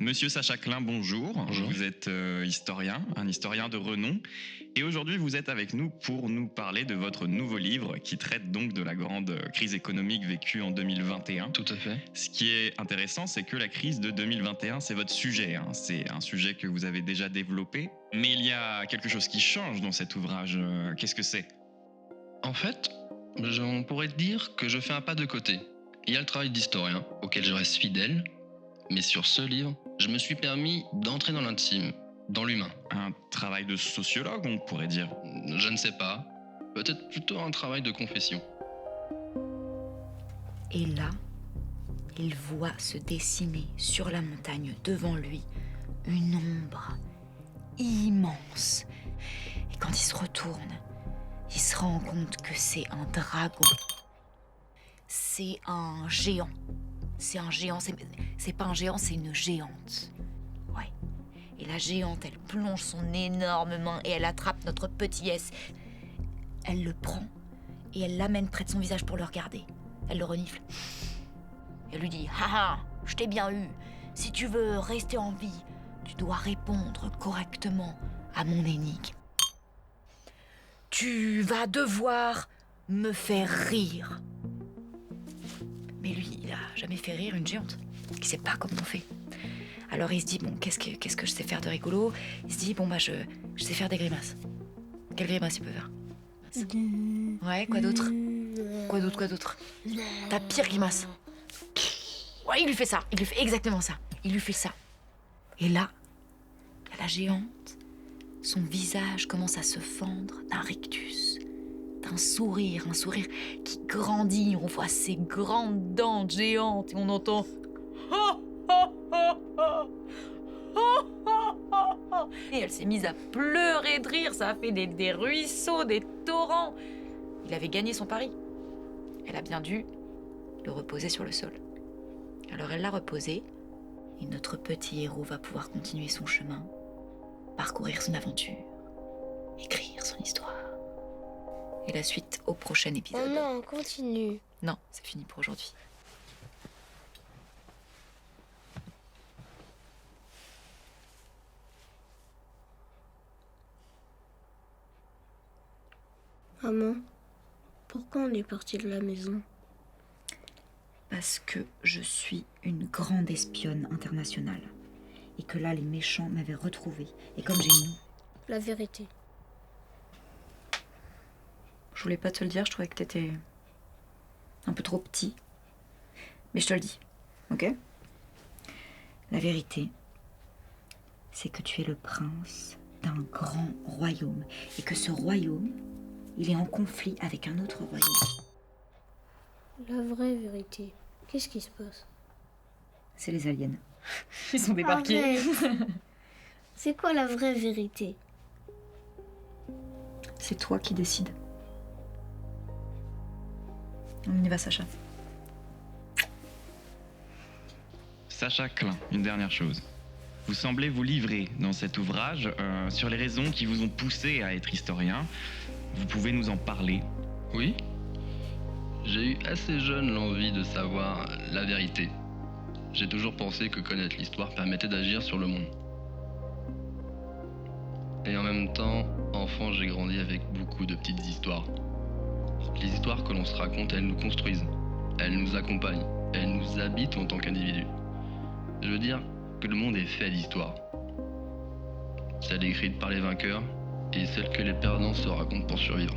Monsieur Sacha Klein, bonjour. Bonjour. Vous êtes historien, un historien de renom. Et aujourd'hui, vous êtes avec nous pour nous parler de votre nouveau livre qui traite donc de la grande crise économique vécue en 2021. Tout à fait. Ce qui est intéressant, c'est que la crise de 2021, c'est votre sujet. C'est un sujet que vous avez déjà développé. Mais il y a quelque chose qui change dans cet ouvrage. Qu'est-ce que c'est ? En fait, on pourrait dire que je fais un pas de côté. Il y a le travail d'historien, auquel je reste fidèle. Mais sur ce livre, je me suis permis d'entrer dans l'intime, dans l'humain. Un travail de sociologue, on pourrait dire. Je ne sais pas. Peut-être plutôt un travail de confession. Et là, il voit se dessiner sur la montagne devant lui une ombre immense. Et quand il se retourne, il se rend compte que c'est un dragon. C'est un géant. C'est un géant, c'est pas un géant, c'est une géante. Ouais. Et la géante, elle plonge son énorme main et elle attrape notre petit S. Elle le prend et elle l'amène près de son visage pour le regarder. Elle le renifle. Elle lui dit « Haha, je t'ai bien eu. Si tu veux rester en vie, tu dois répondre correctement à mon énigme. Tu vas devoir me faire rire. » Mais lui, il a jamais fait rire une géante. Il sait pas comment on fait. Alors il se dit, bon, qu'est-ce que je sais faire de rigolo ? Il se dit, bon, je sais faire des grimaces. Quelle grimace il peut faire ? Ouais, quoi d'autre ? Quoi d'autre ? Ta pire grimace. Ouais, il lui fait ça. Il lui fait exactement ça. Il lui fait ça. Et là, il y a la géante. Son visage commence à se fendre d'un rictus. Un sourire qui grandit, on voit ses grandes dents géantes et on entend et elle s'est mise à pleurer de rire, ça a fait des ruisseaux, des torrents. Il avait gagné son pari. Elle a bien dû le reposer sur le sol. Alors elle l'a reposé et notre petit héros va pouvoir continuer son chemin, parcourir son aventure, écrire son histoire. Et la suite au prochain épisode. Oh non, continue. Non, c'est fini pour aujourd'hui. Maman, pourquoi on est parti de la maison ? Parce que je suis une grande espionne internationale. Et que là, les méchants m'avaient retrouvée. Et comme j'ai une... La vérité. Je voulais pas te le dire, je trouvais que t'étais un peu trop petit. Mais je te le dis, ok ? La vérité, c'est que tu es le prince d'un grand royaume. Et que ce royaume, il est en conflit avec un autre royaume. La vraie vérité. Qu'est-ce qui se passe ? C'est les aliens. Ils sont débarqués. Arrête. C'est quoi la vraie vérité ? C'est toi qui décides. On y va, Sacha. Sacha Klein, une dernière chose. Vous semblez vous livrer dans cet ouvrage sur les raisons qui vous ont poussé à être historien. Vous pouvez nous en parler ? Oui. J'ai eu assez jeune l'envie de savoir la vérité. J'ai toujours pensé que connaître l'histoire permettait d'agir sur le monde. Et en même temps, enfant, j'ai grandi avec beaucoup de petites histoires. Les histoires que l'on se raconte, elles nous construisent, elles nous accompagnent, elles nous habitent en tant qu'individus. Je veux dire que le monde est fait d'histoires. Celle écrite par les vainqueurs et celle que les perdants se racontent pour survivre.